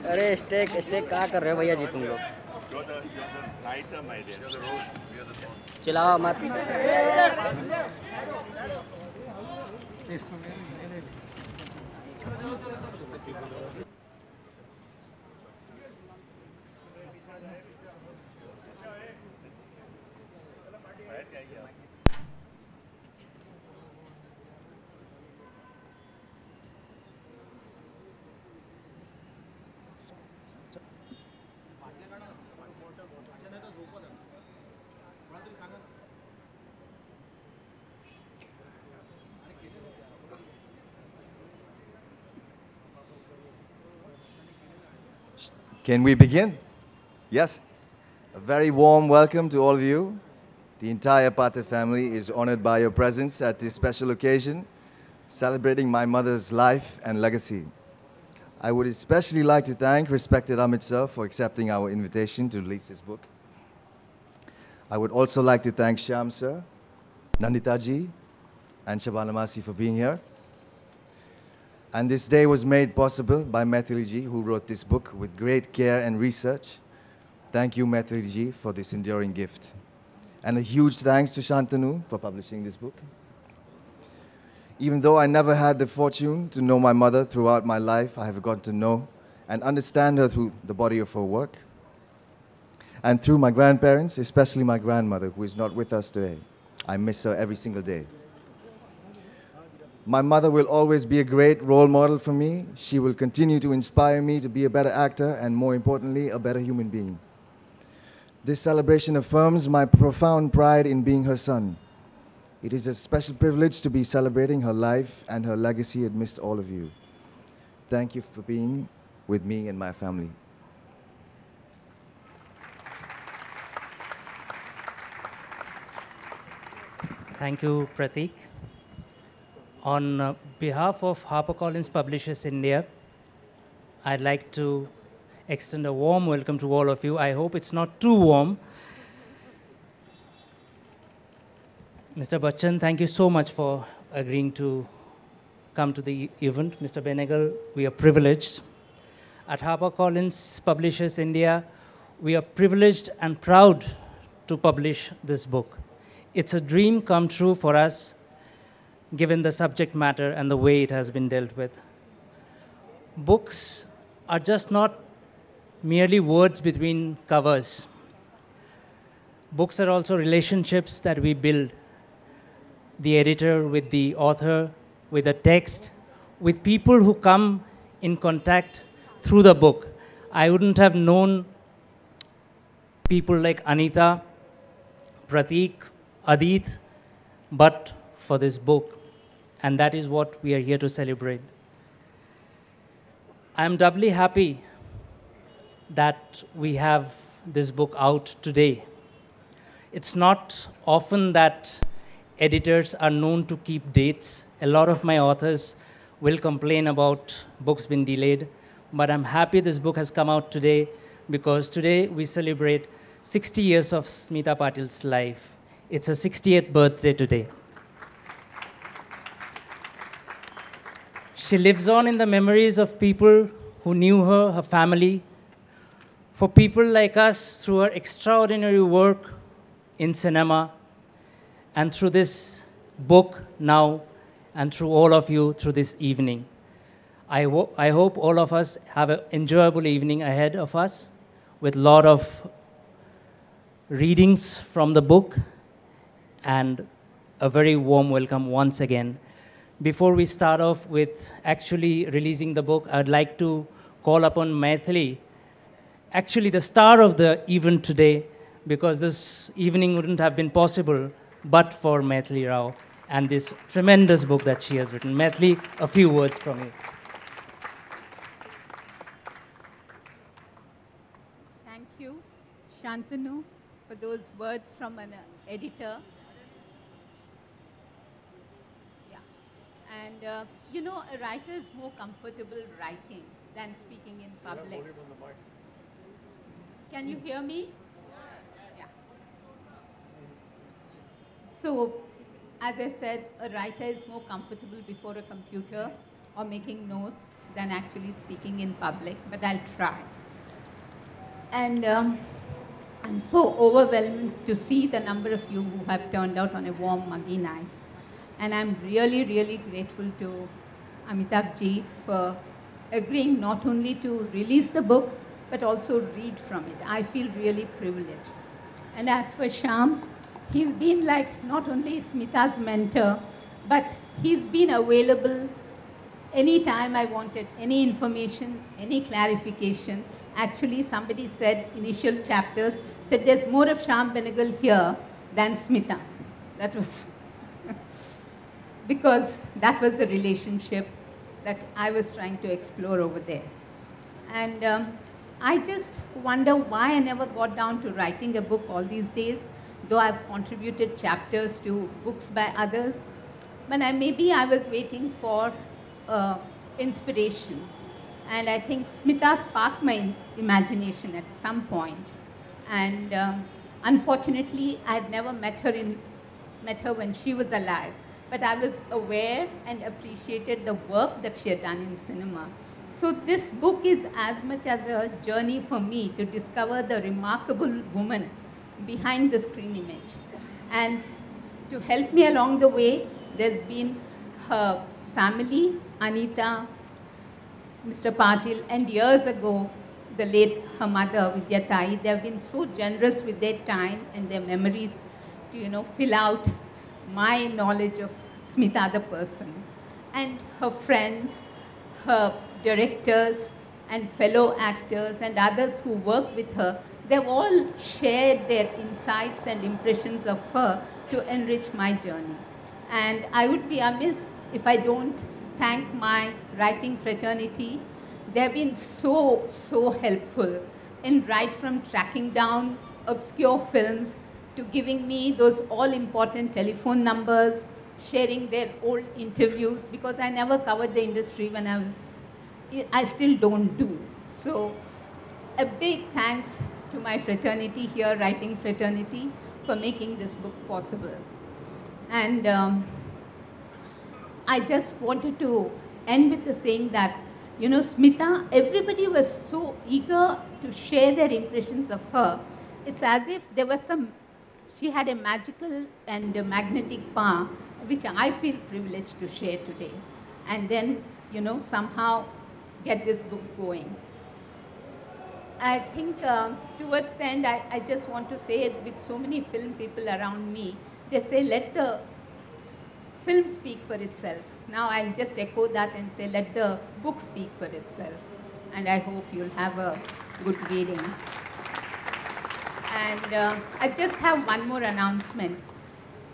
अरे stake stake क्या कर रहे हो भैया जी तुम लोग? चिल्लाओ मत। Can we begin? Yes. A very warm welcome to all of you. The entire Patil family is honored by your presence at this special occasion, celebrating my mother's life and legacy. I would especially like to thank respected Amit sir for accepting our invitation to release this book. I would also like to thank Shyam sir, Nandita ji, and Shabana Masi for being here. And this day was made possible by Maithili ji, who wrote this book with great care and research. Thank you, Maithili ji, for this enduring gift. And a huge thanks to Shantanu for publishing this book. Even though I never had the fortune to know my mother throughout my life, I have got to know and understand her through the body of her work. And through my grandparents, especially my grandmother, who is not with us today. I miss her every single day. My mother will always be a great role model for me. She will continue to inspire me to be a better actor and, more importantly, a better human being. This celebration affirms my profound pride in being her son. It is a special privilege to be celebrating her life and her legacy amidst all of you. Thank you for being with me and my family. Thank you, Pratik. On behalf of HarperCollins Publishers India, I'd like to extend a warm welcome to all of you. I hope it's not too warm. Mr. Bachchan, thank you so much for agreeing to come to the event. Mr. Benegal, we are privileged. At HarperCollins Publishers India, we are privileged and proud to publish this book. It's a dream come true for us, given the subject matter and the way it has been dealt with. Books are just not merely words between covers. Books are also relationships that we build. The editor with the author, with the text, with people who come in contact through the book. I wouldn't have known people like Anita, Pratik, Adit, but for this book. And that is what we are here to celebrate. I'm doubly happy that we have this book out today. It's not often that editors are known to keep dates. A lot of my authors will complain about books being delayed, but I'm happy this book has come out today because today we celebrate 60 years of Smita Patil's life. It's her 60th birthday today. She lives on in the memories of people who knew her, her family. For people like us, through her extraordinary work in cinema, and through this book now, and through all of you through this evening. I hope all of us have an enjoyable evening ahead of us with a lot of readings from the book and a very warm welcome once again. Before we start off with actually releasing the book, I'd like to call upon Maithili, actually the star of the event today, because this evening wouldn't have been possible but for Maithili Rao and this tremendous book that she has written. Maithili, a few words from you. Thank you, Shantanu, for those words from an editor. And you know, a writer is more comfortable writing than speaking in public. Can you hear me? Yeah. So, as I said, a writer is more comfortable before a computer. or making notes than actually speaking in public, but I'll try. And I'm so overwhelmed to see the number of you who have turned out on a warm, muggy night. And I'm really, really grateful to Amitabh ji for agreeing not only to release the book, but also read from it. I feel really privileged. And as for Shyam, he's been like not only Smita's mentor, but he's been available anytime I wanted any information, any clarification. Actually, somebody said, initial chapters, said there's more of Shyam Benegal here than Smita. That was, because that was the relationship that I was trying to explore over there. And I just wonder why I never got down to writing a book all these days, though I've contributed chapters to books by others. But maybe I was waiting for inspiration. And I think Smita sparked my imagination at some point. And unfortunately, I had never met her when she was alive. But I was aware and appreciated the work that she had done in cinema. So this book is as much as a journey for me to discover the remarkable woman behind the screen image. And to help me along the way, there's been her family, Anita, Mr. Patil, and years ago, the late, her mother, Vidyatai. They have been so generous with their time and their memories to, fill out my knowledge of Smita the person. And her friends, her directors, and fellow actors, and others who work with her, they've all shared their insights and impressions of her to enrich my journey. And I would be amiss if I don't thank my writing fraternity. They've been so, so helpful in right from tracking down obscure films to giving me those all-important telephone numbers, sharing their old interviews, because I never covered the industry when I still don't do. So a big thanks to my fraternity here, writing fraternity, for making this book possible. And I just wanted to end with the saying that, Smita, everybody was so eager to share their impressions of her. It's as if there was she had a magical and a magnetic power, which I feel privileged to share today. And then, somehow get this book going. I think towards the end, I just want to say, with so many film people around me, they say, let the film speak for itself. Now I'll just echo that and say, let the book speak for itself. And I hope you'll have a good reading. And I just have one more announcement.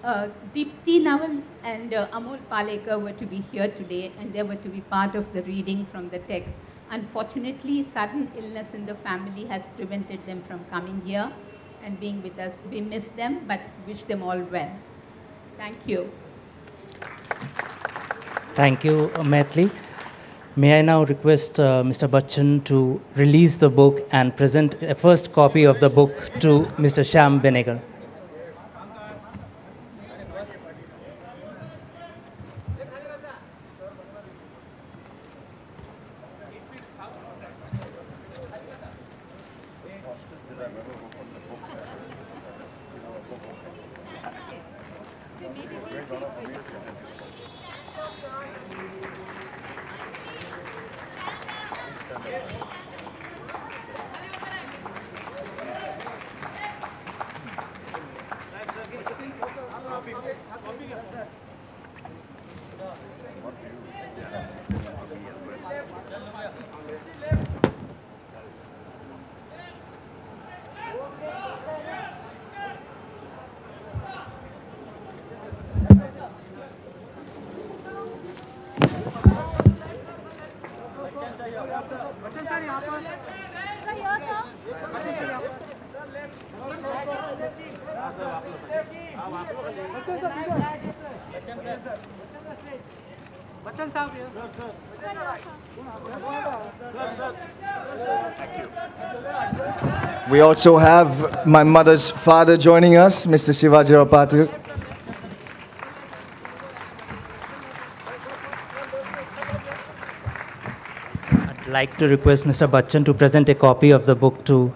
Deepti Naval and Amol Palekar were to be here today, and they were to be part of the reading from the text. Unfortunately, sudden illness in the family has prevented them from coming here and being with us. We miss them, but wish them all well. Thank you. Thank you, Maithili. May I now request Mr. Bachchan to release the book and present a first copy of the book to Mr. Shyam Benegal. We also have my mother's father joining us, Mr. Shivajirao Patil. I'd like to request Mr. Bachchan to present a copy of the book to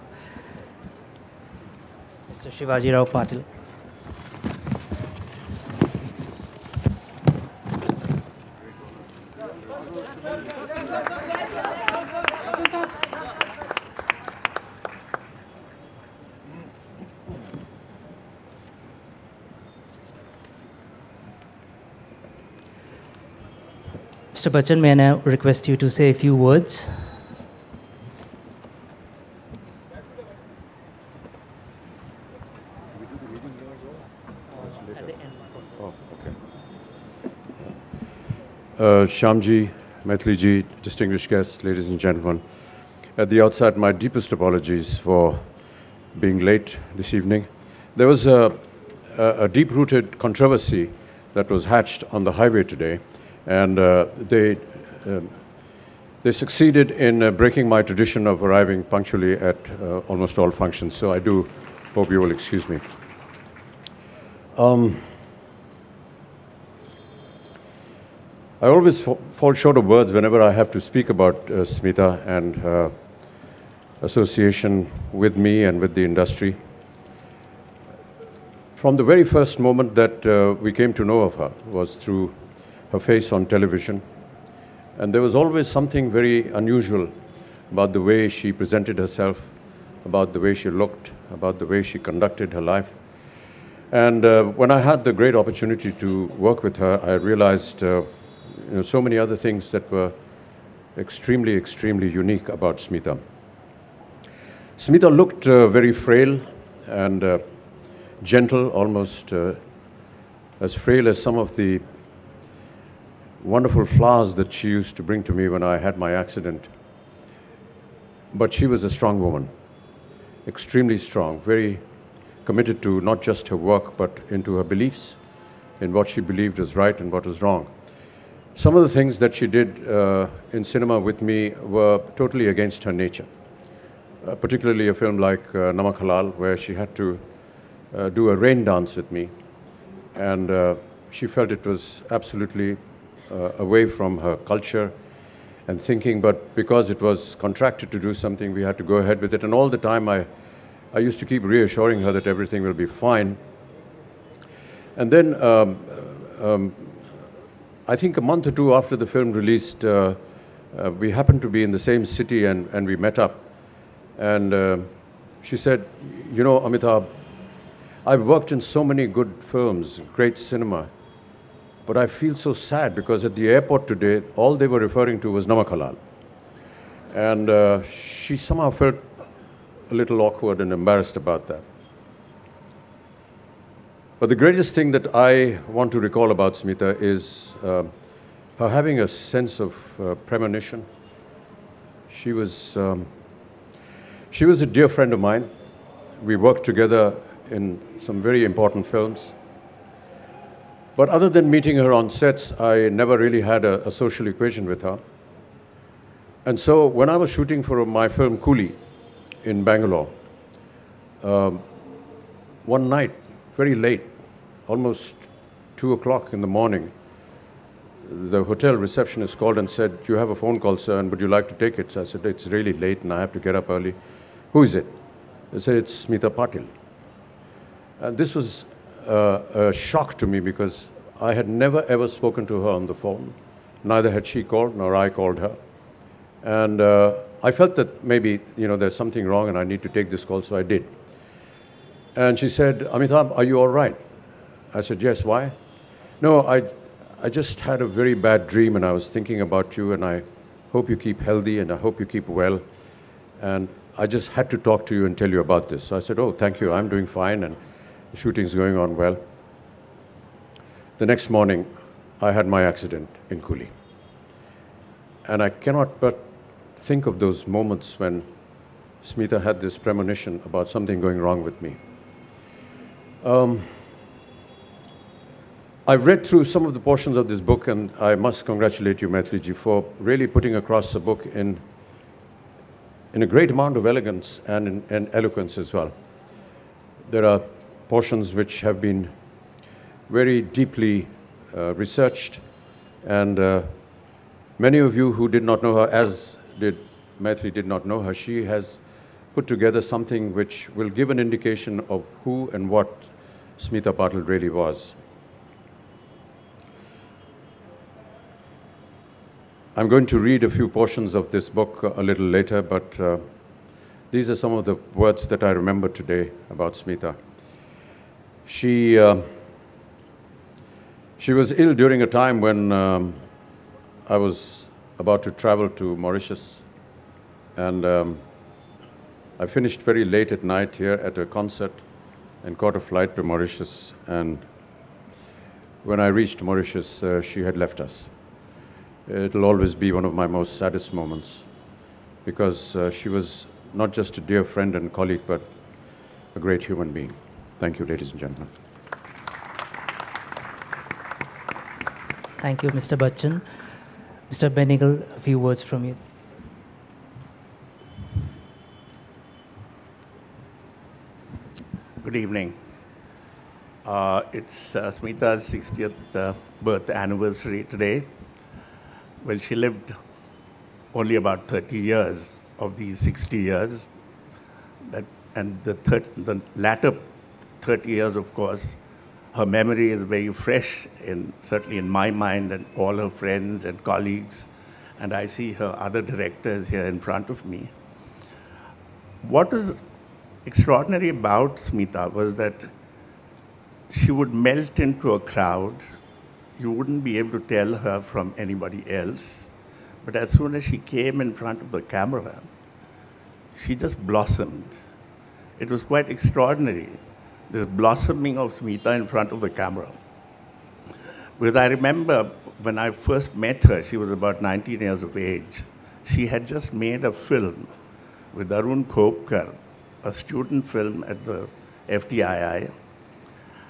Mr. Shivaji Rao Patil. Mr. Bachchan, may I now request you to say a few words? At the end. Oh, okay. Shyamji, Maitriji, distinguished guests, ladies and gentlemen. At the outset, my deepest apologies for being late this evening. There was a deep-rooted controversy that was hatched on the highway today, and they succeeded in breaking my tradition of arriving punctually at almost all functions, so I do hope you will excuse me. I always fall short of words whenever I have to speak about Smita and her association with me and with the industry. From the very first moment that we came to know of her was through her face on television. And there was always something very unusual about the way she presented herself, about the way she looked, about the way she conducted her life. And when I had the great opportunity to work with her, I realized so many other things that were extremely, extremely unique about Smita. Smita looked very frail and gentle, almost as frail as some of the wonderful flowers that she used to bring to me when I had my accident. But she was a strong woman, extremely strong, very committed to not just her work, but into her beliefs, in what she believed was right and what was wrong. Some of the things that she did in cinema with me were totally against her nature, particularly a film like Namak Halal, where she had to do a rain dance with me, and she felt it was absolutely away from her culture and thinking, but because it was contracted to do something, we had to go ahead with it. And all the time I used to keep reassuring her that everything will be fine. And then I think a month or two after the film released, we happened to be in the same city, and we met up. And she said, you know, Amitabh, I've worked in so many good films, great cinema, but I feel so sad because at the airport today, all they were referring to was Namak Halal. And she somehow felt a little awkward and embarrassed about that. But the greatest thing that I want to recall about Smita is her having a sense of premonition. She was a dear friend of mine. We worked together in some very important films. But other than meeting her on sets, I never really had a social equation with her. And so when I was shooting for my film Coolie in Bangalore, one night, very late, almost 2 o'clock in the morning, the hotel receptionist called and said, you have a phone call, sir, and would you like to take it? So I said, it's really late and I have to get up early. Who is it? They said, it's Smita Patil. And this was a shock to me because I had never ever spoken to her on the phone. Neither had she called, nor I called her. And I felt that maybe, there's something wrong and I need to take this call, so I did. And she said, Amitabh, are you all right? I said, yes, why? No, I just had a very bad dream and I was thinking about you and I hope you keep healthy and I hope you keep well. And I just had to talk to you and tell you about this. So I said, oh, thank you, I'm doing fine and the shooting's going on well. The next morning, I had my accident in Coolie. And I cannot but think of those moments when Smita had this premonition about something going wrong with me. I've read through some of the portions of this book, and I must congratulate you, Maitriji, for really putting across the book in a great amount of elegance and in eloquence as well. There are portions which have been very deeply researched, and many of you who did not know her as Maithili did not know her, she has put together something which will give an indication of who and what Smita Patil really was. I'm going to read a few portions of this book a little later, but these are some of the words that I remember today about Smita. She was ill during a time when I was about to travel to Mauritius, and I finished very late at night here at a concert and caught a flight to Mauritius, and when I reached Mauritius, she had left us. It'll always be one of my most saddest moments, because she was not just a dear friend and colleague, but a great human being. Thank you, ladies and gentlemen. Thank you, Mr. Bachchan. Mr. Benigal, a few words from you. Good evening. It's Smita's 60th birth anniversary today. Well, she lived only about 30 years of these 60 years. And the latter 30 years, of course, her memory is very fresh, certainly in my mind and all her friends and colleagues. And I see her other directors here in front of me. What was extraordinary about Smita was that she would melt into a crowd. You wouldn't be able to tell her from anybody else. But as soon as she came in front of the camera, she just blossomed. It was quite extraordinary, this blossoming of Smita in front of the camera. Because I remember when I first met her, she was about 19 years of age. She had just made a film with Arun Khopkar, a student film at the FTII.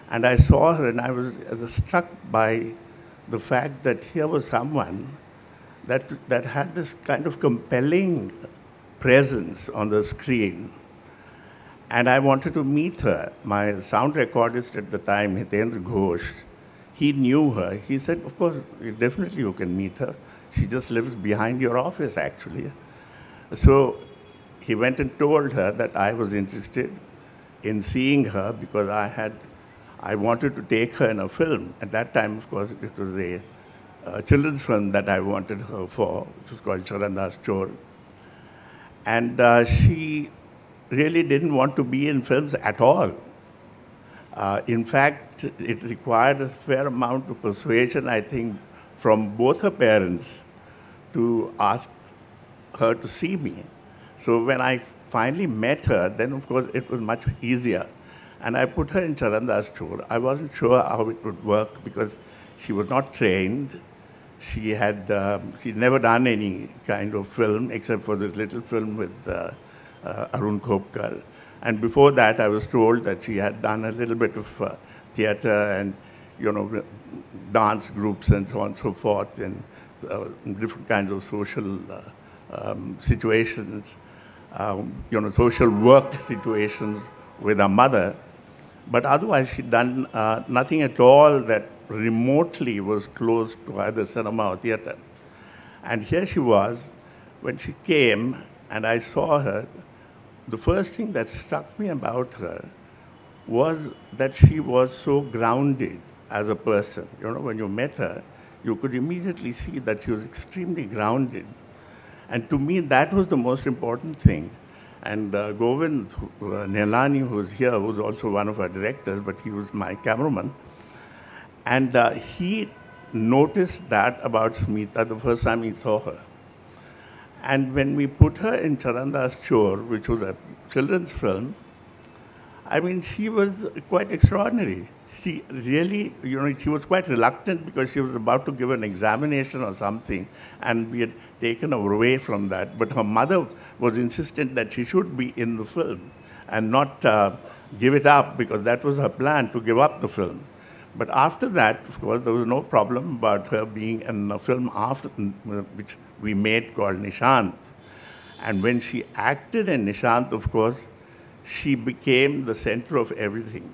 And I saw her and I was struck by the fact that here was someone that had this kind of compelling presence on the screen. And I wanted to meet her. My sound recordist at the time, Hitendra Ghosh, he knew her. He said, of course, definitely you can meet her. She just lives behind your office, actually. So he went and told her that I was interested in seeing her because I wanted to take her in a film. At that time, of course, it was a children's film that I wanted her for, which was called Charandas Chor. And she really didn't want to be in films at all. In fact, it required a fair amount of persuasion, I think, from both her parents to ask her to see me. So when I finally met her, then of course it was much easier. And I put her in Charandas Chor. I wasn't sure how it would work because she was not trained. She'd never done any kind of film except for this little film with Arun Khopkar. And before that, I was told that she had done a little bit of theater and, dance groups and so on and so forth, and different kinds of social situations, social work situations with her mother. But otherwise, she'd done nothing at all that remotely was close to either cinema or theater. And here she was, when she came and I saw her, the first thing that struck me about her was that she was so grounded as a person. When you met her, you could immediately see that she was extremely grounded. And to me, that was the most important thing. And Govind Nelani, who's here, who's also one of our directors, but he was my cameraman, and he noticed that about Smita the first time he saw her. And when we put her in Charandas Chor, which was a children's film, I mean, she was quite extraordinary. She really, she was quite reluctant because she was about to give an examination or something, and we had taken her away from that. But her mother was insistent that she should be in the film and not give it up, because that was her plan, to give up the film. But after that, of course, there was no problem about her being in a film after, which we made called Nishant. And when she acted in Nishant, of course, she became the center of everything.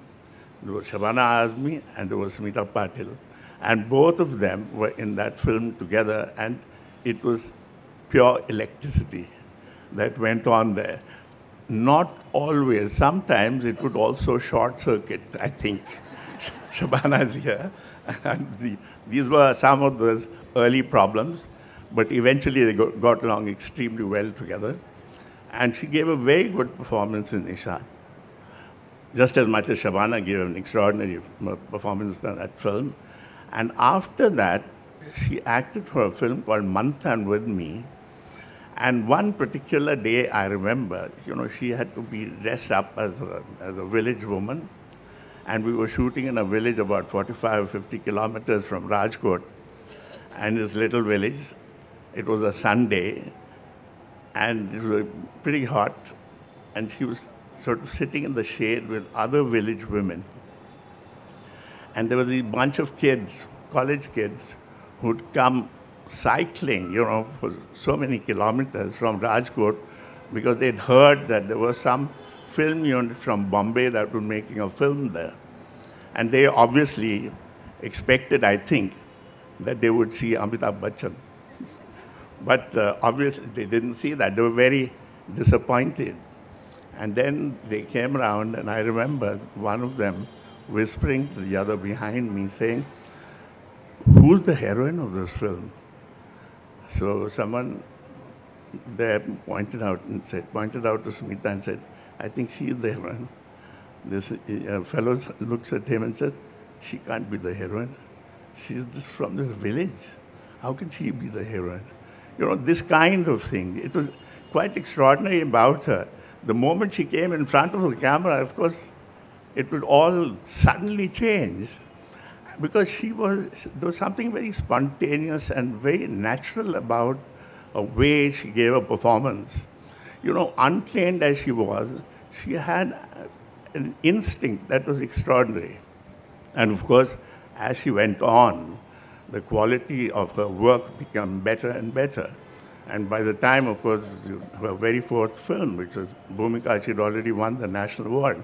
There was Shabana Azmi and there was Smita Patil. And both of them were in that film together. And it was pure electricity that went on there. Not always. Sometimes it would also short circuit, I think. Shabana's here. And these were some of those early problems, but eventually they got along extremely well together. And she gave a very good performance in Nishan, just as much as Shabana gave an extraordinary performance in that film. And after that, she acted for a film called Manthan with me. And one particular day, I remember, she had to be dressed up as a village woman. And we were shooting in a village about 45 or 50 kilometers from Rajkot, and this little village. It was a Sunday, and it was pretty hot. And she was sort of sitting in the shade with other village women. And there was a bunch of kids, college kids, who'd come cycling, for so many kilometers from Rajkot, because they'd heard that there was some film unit from Bombay that was making a film there. And they obviously expected, I think, that they would see Amitabh Bachchan. But obviously they didn't see that. They were very disappointed. And then they came around, and I remember one of them whispering to the other behind me, saying, "Who's the heroine of this film?" So someone there pointed out to Smita and said, "I think she is the heroine." This fellow looks at him and says, "She can't be the heroine. She's just from this village. How can she be the heroine?" This kind of thing. It was quite extraordinary about her. The moment she came in front of the camera, of course, it would all suddenly change. Because there was something very spontaneous and very natural about a way she gave a performance. Untrained as she was, she had an instinct that was extraordinary. And of course, as she went on, the quality of her work became better and better. And by the time, of course, her very fourth film, which was Bhumika, she'd already won the National Award.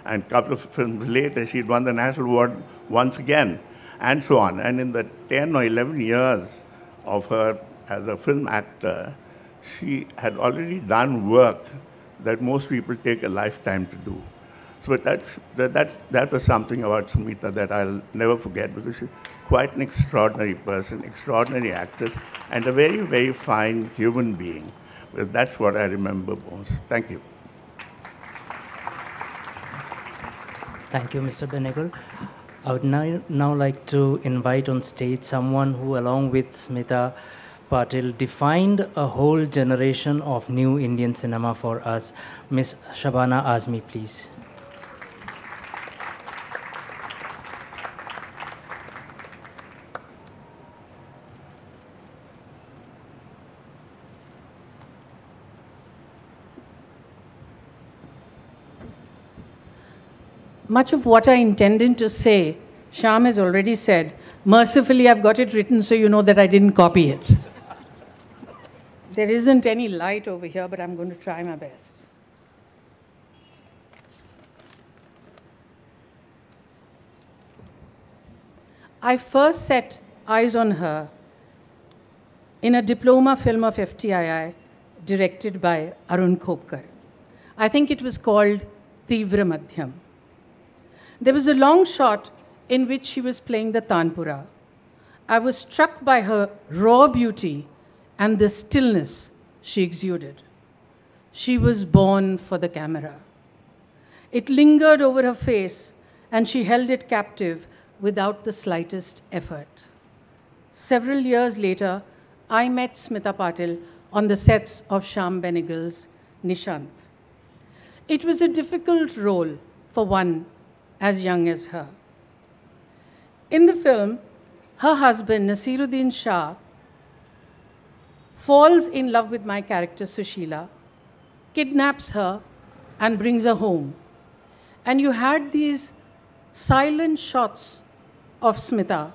And a couple of films later, she'd won the National Award once again, and so on. And in the 10 or 11 years of her as a film actor, she had already done work that most people take a lifetime to do. So that was something about Smita that I'll never forget, because she's quite an extraordinary person, extraordinary actress, and a very, very fine human being. But that's what I remember most. Thank you. Thank you, Mr. Benegal. I would now like to invite on stage someone who, along with Smita Patil, defined a whole generation of new Indian cinema for us. Ms. Shabana Azmi, please. Much of what I intended to say, Shyam has already said. Mercifully, I've got it written so you know that I didn't copy it. There isn't any light over here, but I'm going to try my best. I first set eyes on her in a diploma film of FTII directed by Arun Khopkar. I think it was called Tivra Madhyam. There was a long shot in which she was playing the Tanpura. I was struck by her raw beauty and the stillness she exuded. She was born for the camera. It lingered over her face, and she held it captive without the slightest effort. Several years later, I met Smita Patil on the sets of Shyam Benegal's Nishant. It was a difficult role for one as young as her. In the film, her husband, Nasiruddin Shah, falls in love with my character, Sushila, kidnaps her, and brings her home. And you had these silent shots of Smita,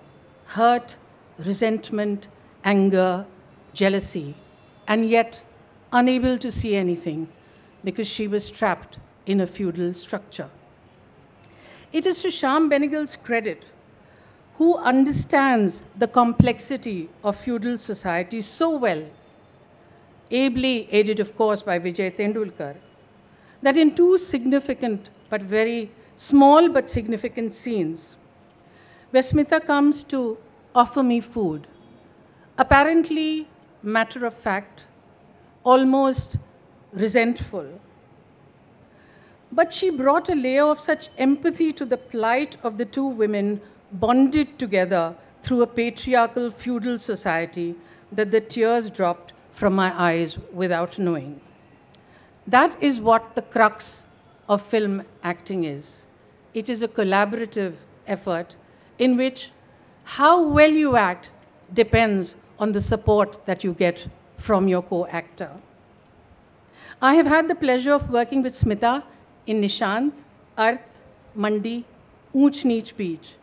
hurt, resentment, anger, jealousy, and yet unable to see anything because she was trapped in a feudal structure. It is to Shyam Benegal's credit, who understands the complexity of feudal society so well, ably aided, of course, by Vijay Tendulkar, that in two significant but very small but significant scenes, where Smita comes to offer me food, apparently matter of fact, almost resentful. But she brought a layer of such empathy to the plight of the two women bonded together through a patriarchal feudal society that the tears dropped from my eyes without knowing. That is what the crux of film acting is. It is a collaborative effort in which how well you act depends on the support that you get from your co-actor. I have had the pleasure of working with Smita in Nishant, Arth, Mandi, Oonch Neech Beach,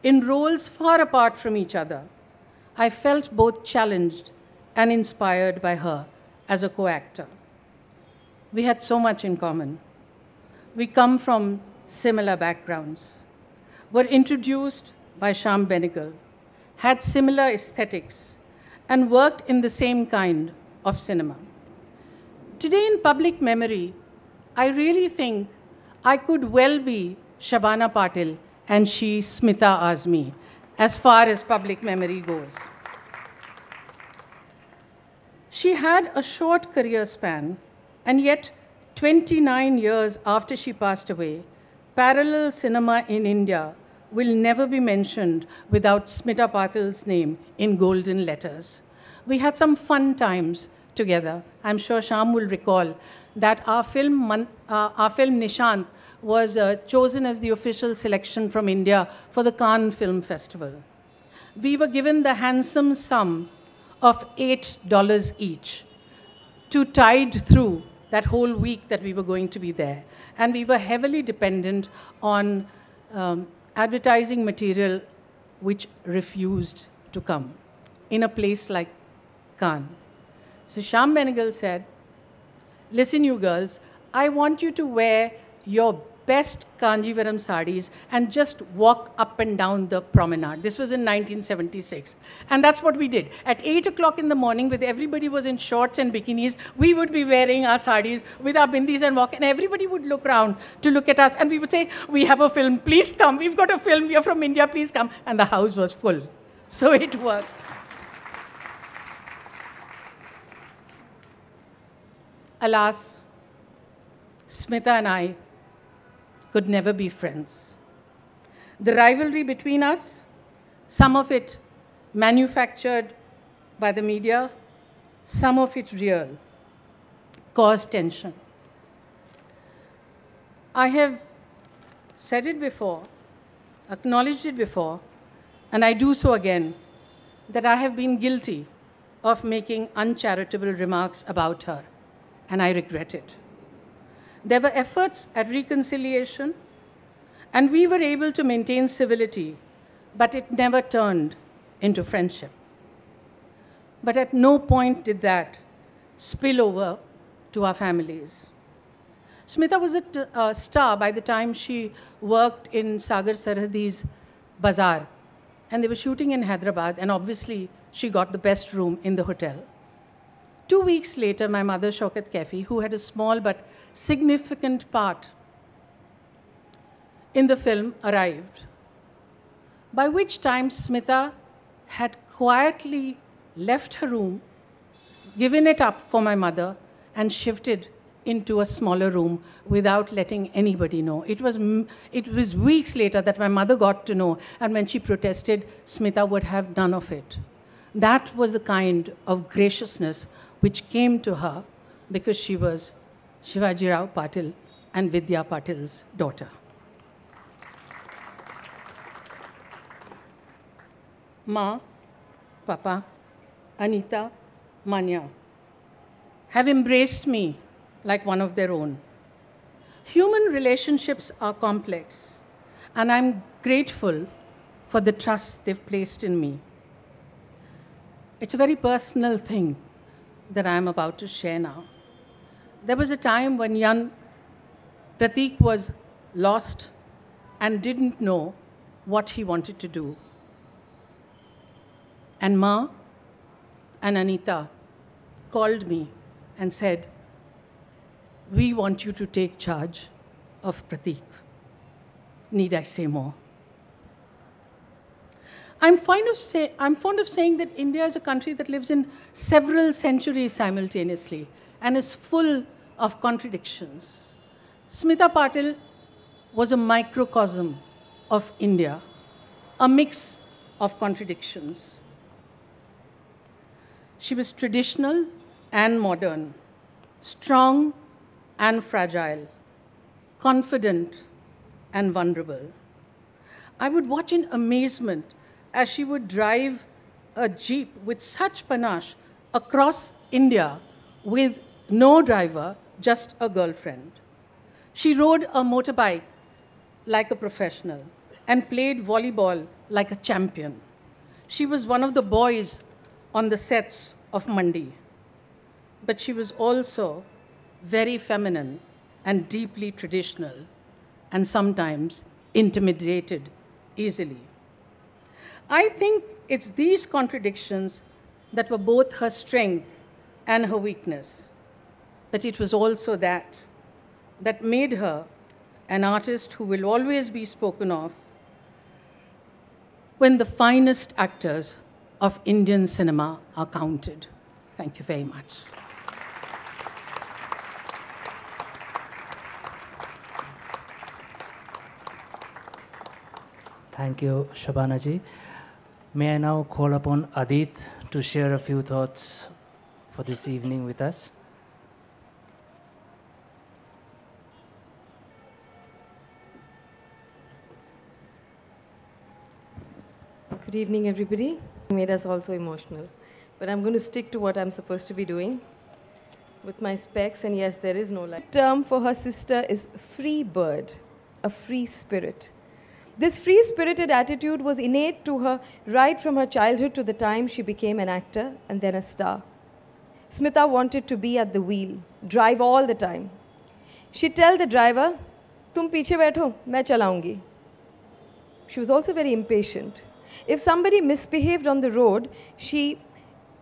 in roles far apart from each other. I felt both challenged and inspired by her as a co-actor. We had so much in common. We come from similar backgrounds, were introduced by Shyam Benegal, had similar aesthetics, and worked in the same kind of cinema. Today in public memory, I really think I could well be Shabana Patil and she Smita Azmi, as far as public memory goes. She had a short career span, and yet 29 years after she passed away, parallel cinema in India will never be mentioned without Smita Patil's name in golden letters. We had some fun times together. I'm sure Shyam will recall that our film Nishant was chosen as the official selection from India for the Cannes Film Festival. We were given the handsome sum of $8 each to tide through that whole week that we were going to be there. And we were heavily dependent on advertising material which refused to come in a place like Cannes. So Shyam Benegal said, listen, you girls, I want you to wear your best Kanjivaram sarees and just walk up and down the promenade. This was in 1976. And that's what we did. At 8 o'clock in the morning, with everybody was in shorts and bikinis, we would be wearing our sarees with our bindis and walk, and everybody would look around to look at us, and we would say, we have a film, please come. We've got a film, we are from India, please come. And the house was full. So it worked. Alas, Smita and I could never be friends. The rivalry between us, some of it manufactured by the media, some of it real, caused tension. I have said it before, acknowledged it before, and I do so again, that I have been guilty of making uncharitable remarks about her, and I regret it. There were efforts at reconciliation, and we were able to maintain civility, but it never turned into friendship. But at no point did that spill over to our families. Smita was a star by the time she worked in Sagar Sarhadi's Bazaar, and they were shooting in Hyderabad, and obviously she got the best room in the hotel. 2 weeks later, my mother, Shaukat Kaifi, who had a small but significant part in the film, arrived, by which time Smita had quietly left her room, given it up for my mother, and shifted into a smaller room without letting anybody know. It was weeks later that my mother got to know, and when she protested, Smita would have none of it. That was the kind of graciousness which came to her because she was Shivaji Rao Patil and Vidya Patil's daughter. Ma, Papa, Anita, Manya have embraced me like one of their own. Human relationships are complex, and I'm grateful for the trust they've placed in me. It's a very personal thing that I'm about to share now. There was a time when young Pratik was lost and didn't know what he wanted to do. And Ma and Anita called me and said, "We want you to take charge of Pratik." Need I say more? I'm fond of saying that India is a country that lives in several centuries simultaneously and is full of contradictions. Smita Patil was a microcosm of India, a mix of contradictions. She was traditional and modern, strong and fragile, confident and vulnerable. I would watch in amazement as she would drive a jeep with such panache across India with no driver, just a girlfriend. She rode a motorbike like a professional and played volleyball like a champion. She was one of the boys on the sets of Mandi, but she was also very feminine and deeply traditional, and sometimes intimidated easily. I think it's these contradictions that were both her strength and her weakness, but it was also that made her an artist who will always be spoken of when the finest actors of Indian cinema are counted. Thank you very much. Thank you, Shabana ji. May I now call upon Adit to share a few thoughts for this evening with us. Good evening, everybody. It made us also emotional. But I'm going to stick to what I'm supposed to be doing with my specs, and yes, there is no light. The term for her sister is free bird, a free spirit. This free-spirited attitude was innate to her right from her childhood to the time she became an actor and then a star. Smita wanted to be at the wheel, drive all the time. She'd tell the driver, "Tum piche baitho, main chalaungi." She was also very impatient. If somebody misbehaved on the road, she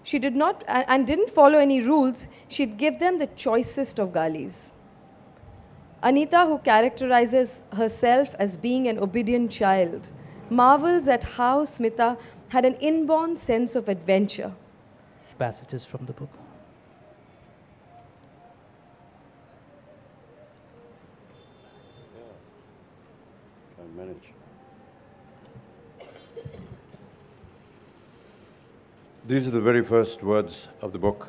did not and didn't follow any rules, she'd give them the choicest of galis. Anita, who characterizes herself as being an obedient child, marvels at how Smita had an inborn sense of adventure. Passages from the book. Can manage. These are the very first words of the book,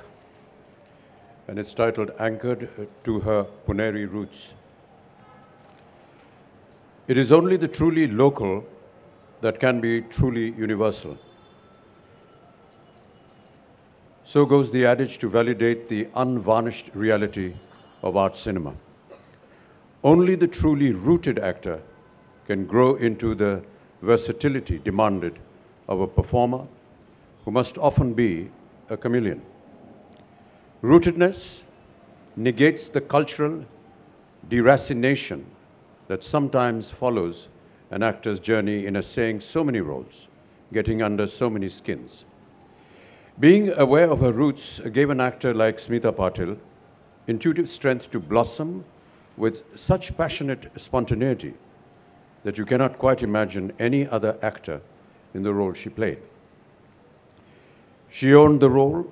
and it's titled Anchored to Her Puneri Roots. It is only the truly local that can be truly universal. So goes the adage to validate the unvarnished reality of art cinema. Only the truly rooted actor can grow into the versatility demanded of a performer who must often be a chameleon. Rootedness negates the cultural deracination that sometimes follows an actor's journey in assaying so many roles, getting under so many skins. Being aware of her roots gave an actor like Smita Patil intuitive strength to blossom with such passionate spontaneity that you cannot quite imagine any other actor in the role she played. She owned the role.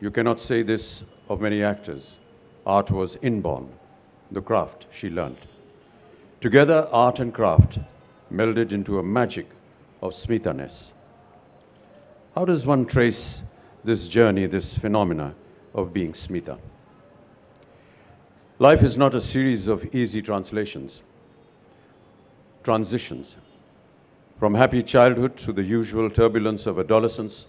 You cannot say this of many actors. Art was inborn, the craft she learned. Together, art and craft melded into a magic of Smita-ness. How does one trace this journey, this phenomena of being Smita? Life is not a series of easy transitions. From happy childhood to the usual turbulence of adolescence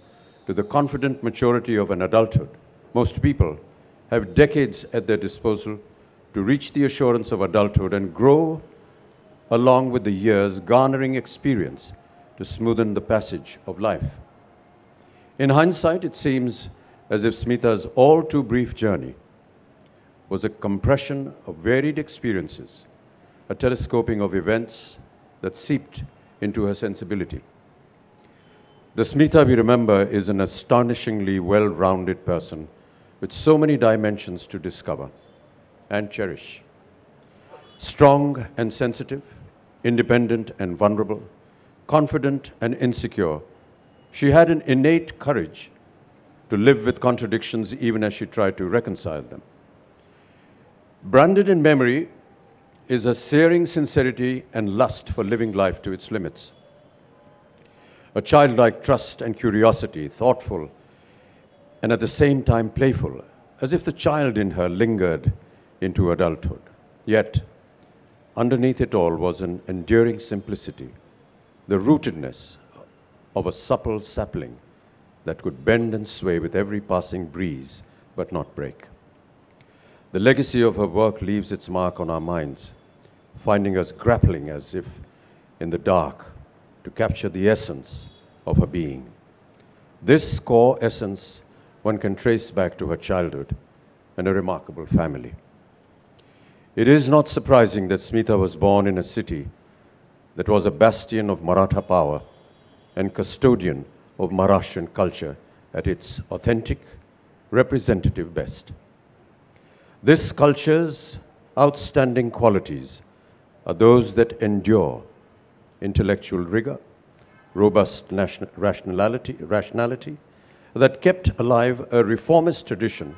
to the confident maturity of an adulthood. Most people have decades at their disposal to reach the assurance of adulthood and grow along with the years, garnering experience to smoothen the passage of life. In hindsight, it seems as if Smita's all too brief journey was a compression of varied experiences, a telescoping of events that seeped into her sensibility. The Smita we remember is an astonishingly well-rounded person with so many dimensions to discover and cherish. Strong and sensitive, independent and vulnerable, confident and insecure, she had an innate courage to live with contradictions even as she tried to reconcile them. Branded in memory is a searing sincerity and lust for living life to its limits. A childlike trust and curiosity, thoughtful and at the same time playful, as if the child in her lingered into adulthood. Yet, underneath it all was an enduring simplicity, the rootedness of a supple sapling that could bend and sway with every passing breeze, but not break. The legacy of her work leaves its mark on our minds, finding us grappling as if in the dark to capture the essence of her being. This core essence one can trace back to her childhood and a remarkable family. It is not surprising that Smita was born in a city that was a bastion of Maratha power and custodian of Maharashtrian culture at its authentic, representative best. This culture's outstanding qualities are those that endure intellectual rigor, robust rationality that kept alive a reformist tradition,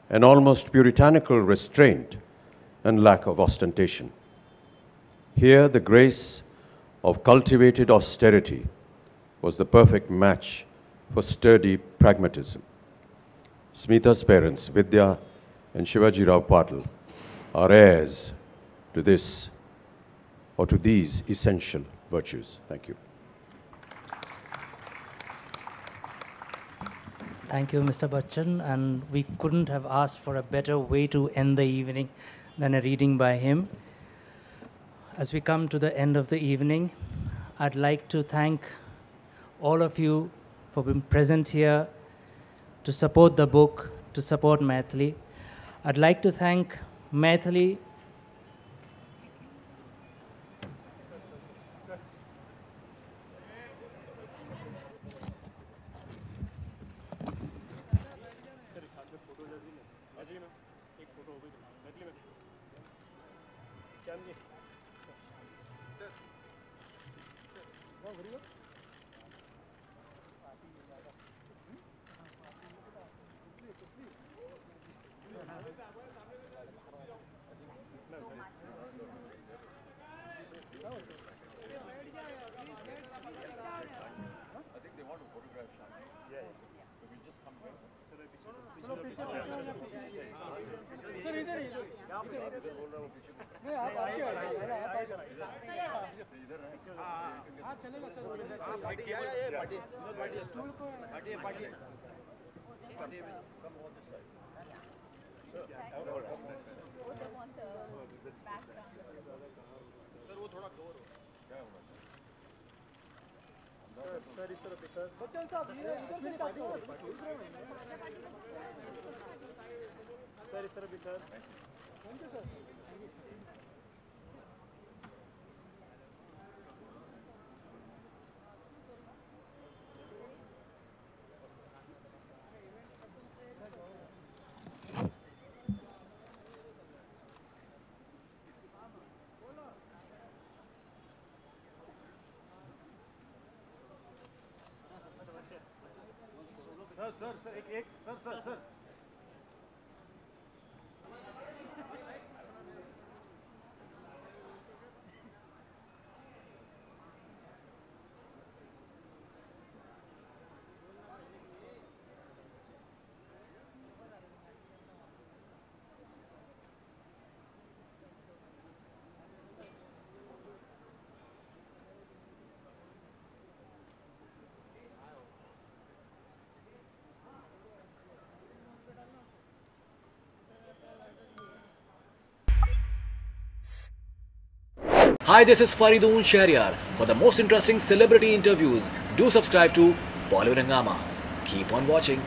an almost puritanical restraint and lack of ostentation. Here, the grace of cultivated austerity was the perfect match for sturdy pragmatism. Smita's parents, Vidya and Shivaji Rao Patil, are heirs to this or to these essential virtues. Thank you. Thank you, Mr. Bachchan, and we couldn't have asked for a better way to end the evening than a reading by him. As we come to the end of the evening, I'd like to thank all of you for being present here to support the book, to support Maithili. I'd like to thank Maithili sir Hi, this is Faridun Shahryar. For the most interesting celebrity interviews, do subscribe to BollywoodHungama. Keep on watching.